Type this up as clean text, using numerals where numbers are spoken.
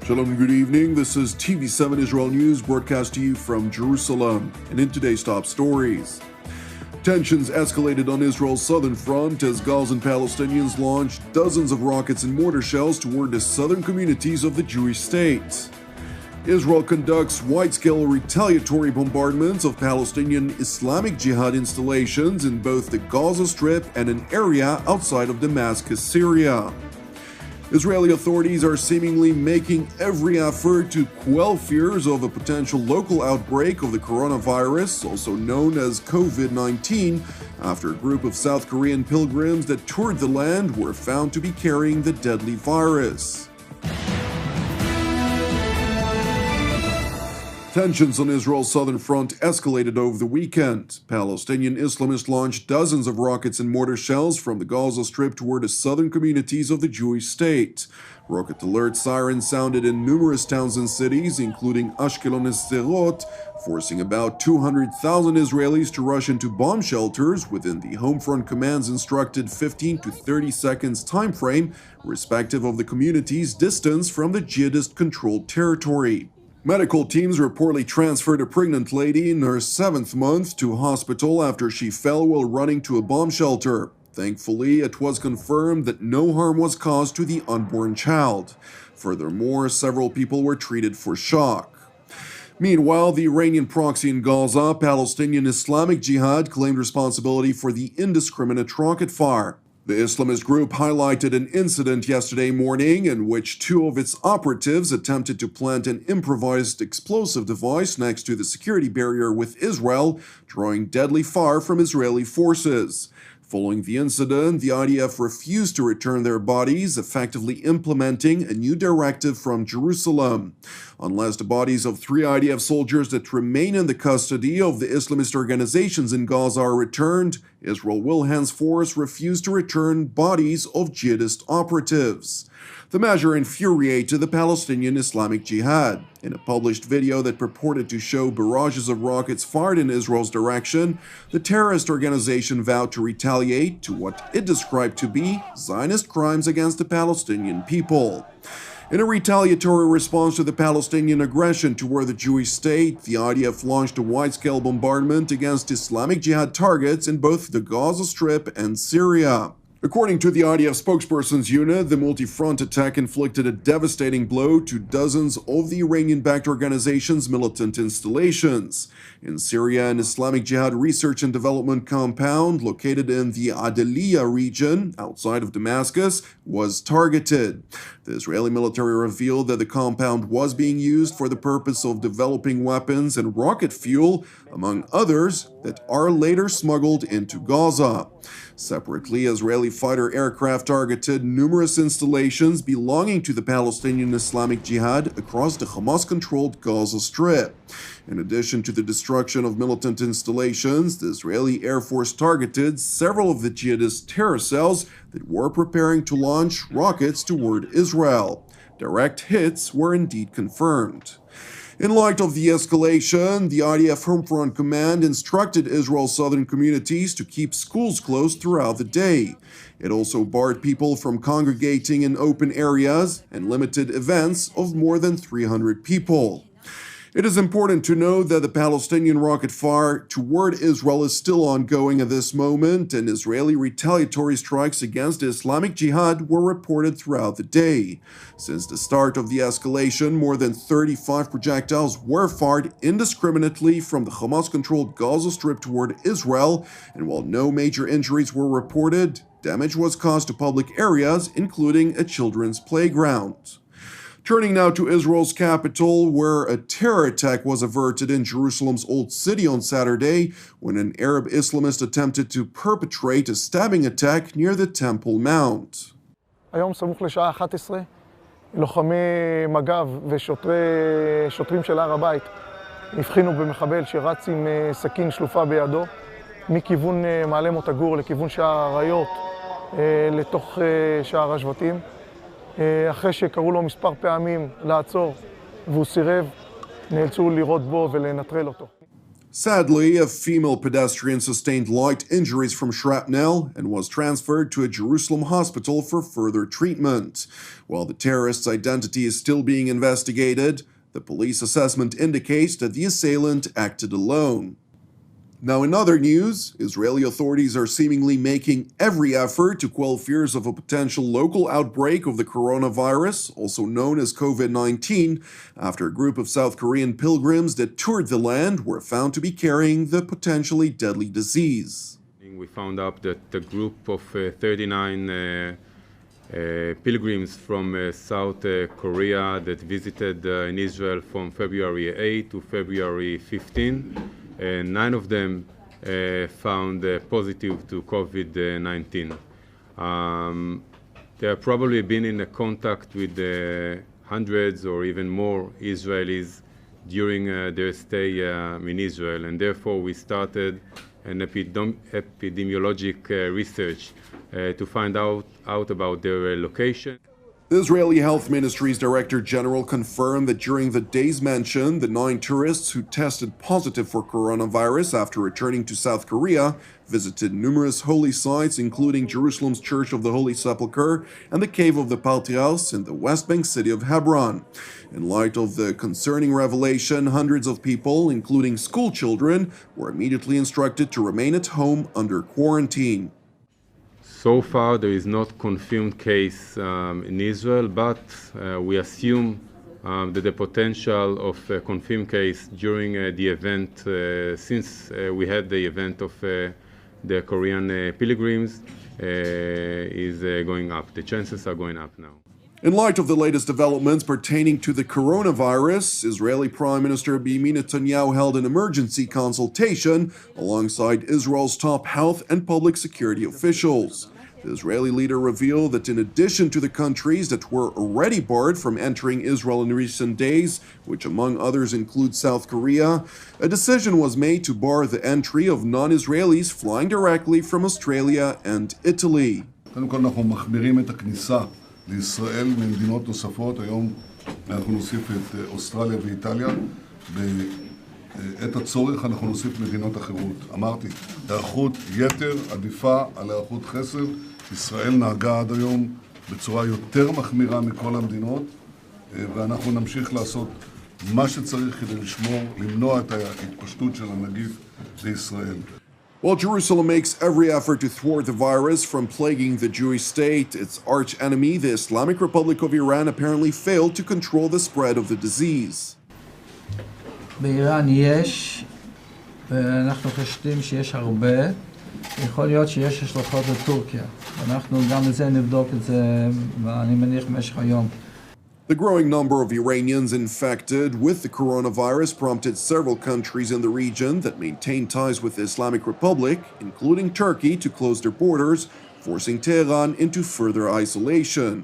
Shalom and good evening. This is TV7 Israel News broadcast to you from Jerusalem. And in today's top stories, tensions escalated on Israel's southern front as Gazan Palestinians launched dozens of rockets and mortar shells toward the southern communities of the Jewish state. Israel conducts wide-scale retaliatory bombardments of Palestinian Islamic Jihad installations in both the Gaza Strip and an area outside of Damascus, Syria. Israeli authorities are seemingly making every effort to quell fears of a potential local outbreak of the coronavirus, also known as COVID-19, after a group of South Korean pilgrims that toured the land were found to be carrying the deadly virus. Tensions on Israel's southern front escalated over the weekend. Palestinian Islamists launched dozens of rockets and mortar shells from the Gaza Strip toward the southern communities of the Jewish state. Rocket alert sirens sounded in numerous towns and cities, including Ashkelon and Sderot, forcing about 200,000 Israelis to rush into bomb shelters within the Home Front Command's instructed 15 to 30 seconds time frame, respective of the community's distance from the jihadist-controlled territory. Medical teams reportedly transferred a pregnant lady in her 7th month to hospital after she fell while running to a bomb shelter. Thankfully, it was confirmed that no harm was caused to the unborn child. Furthermore, several people were treated for shock. Meanwhile, the Iranian proxy in Gaza, Palestinian Islamic Jihad, claimed responsibility for the indiscriminate rocket fire. The Islamist group highlighted an incident yesterday morning in which 2 of its operatives attempted to plant an improvised explosive device next to the security barrier with Israel, drawing deadly fire from Israeli forces. Following the incident, the IDF refused to return their bodies, effectively implementing a new directive from Jerusalem. Unless the bodies of 3 IDF soldiers that remain in the custody of the Islamist organizations in Gaza are returned, Israel will henceforth refuse to return bodies of jihadist operatives. The measure infuriated the Palestinian Islamic Jihad. In a published video that purported to show barrages of rockets fired in Israel's direction, the terrorist organization vowed to retaliate to what it described to be Zionist crimes against the Palestinian people. In a retaliatory response to the Palestinian aggression toward the Jewish state, the IDF launched a wide-scale bombardment against Islamic Jihad targets in both the Gaza Strip and Syria. According to the IDF spokesperson's unit, the multi-front attack inflicted a devastating blow to dozens of the Iranian-backed organization's militant installations. In Syria, an Islamic Jihad research and development compound located in the Adaliya region, outside of Damascus, was targeted. The Israeli military revealed that the compound was being used for the purpose of developing weapons and rocket fuel, among others, that are later smuggled into Gaza. Separately, Israeli fighter aircraft targeted numerous installations belonging to the Palestinian Islamic Jihad across the Hamas-controlled Gaza Strip. In addition to the destruction of militant installations, the Israeli Air Force targeted several of the jihadist terror cells that were preparing to launch rockets toward Israel. Direct hits were indeed confirmed. In light of the escalation, the IDF Home Front Command instructed Israel's southern communities to keep schools closed throughout the day. It also barred people from congregating in open areas and limited events of more than 300 people. It is important to note that the Palestinian rocket fire toward Israel is still ongoing at this moment, and Israeli retaliatory strikes against the Islamic Jihad were reported throughout the day. Since the start of the escalation, more than 35 projectiles were fired indiscriminately from the Hamas-controlled Gaza Strip toward Israel, and while no major injuries were reported, damage was caused to public areas, including a children's playground. Turning now to Israel's capital, where a terror attack was averted in Jerusalem's Old City on Saturday when an Arab Islamist attempted to perpetrate a stabbing attack near the Temple Mount. היום סמוך לשעה 11, לוחמי מג"ב ושוטרים של הר הבית הבחינו במחבל שרץ עם סכין שלופה בידו מכיוון מעלה מוטגור לכיוון שער האריות לתוך שער השבטים. אחרי שקראו לו מספר פעמים לעצור והוא סירב, נאלצו לירות בו ולנטרל אותו. Sadly, a female pedestrian sustained light injuries from shrapnel and was transferred to a Jerusalem hospital for further treatment. While the terrorist's identity is still being investigated, the police assessment indicates that the assailant acted alone. Now, in other news, Israeli authorities are seemingly making every effort to quell fears of a potential local outbreak of the coronavirus, also known as COVID-19, after a group of South Korean pilgrims that toured the land were found to be carrying the potentially deadly disease. We found out that a group of 39 pilgrims from South Korea that visited in Israel from February 8 to February 15. 9 of them found positive to COVID-19. They have probably been in contact with hundreds or even more Israelis during their stay in Israel, and therefore we started an epidemiologic research to find out about their location. The Israeli Health Ministry's Director General confirmed that during the days mentioned, the 9 tourists who tested positive for coronavirus after returning to South Korea visited numerous holy sites, including Jerusalem's Church of the Holy Sepulchre and the Cave of the Patriarchs in the West Bank city of Hebron. In light of the concerning revelation, hundreds of people, including school children, were immediately instructed to remain at home under quarantine. So far, there is not confirmed case in Israel, but we assume that the potential of a confirmed case during the event, since we had the event of the Korean pilgrims, is going up. The chances are going up now. In light of the latest developments pertaining to the coronavirus, Israeli Prime Minister Benjamin Netanyahu held an emergency consultation alongside Israel's top health and public security officials. The Israeli leader revealed that in addition to the countries that were already barred from entering Israel in recent days, which among others include South Korea, a decision was made to bar the entry of non-Israelis flying directly from Australia and Italy. לישראל ממדינות נוספות. היום אנחנו נוסיף את אוסטרליה ואיטליה. בעת הצורך אנחנו נוסיף מדינות אחרות. אמרתי, היערכות יתר עדיפה על היערכות חסר. ישראל נהגה עד היום בצורה יותר מחמירה מכל המדינות, ואנחנו נמשיך לעשות מה שצריך כדי למנוע את ההתפשטות של הנגיף לישראל. While Jerusalem makes every effort to thwart the virus from plaguing the Jewish state, its arch-enemy, the Islamic Republic of Iran, apparently failed to control the spread of the disease. באיראן יש, ואנחנו חושבים שיש הרבה. יכול להיות שיש השלכות לטורקיה. אנחנו גם לזה נבדוק את זה, ואני מניח במשך היום. The growing number of Iranians infected with the coronavirus prompted several countries in the region that maintain ties with the Islamic Republic, including Turkey, to close their borders, forcing Tehran into further isolation.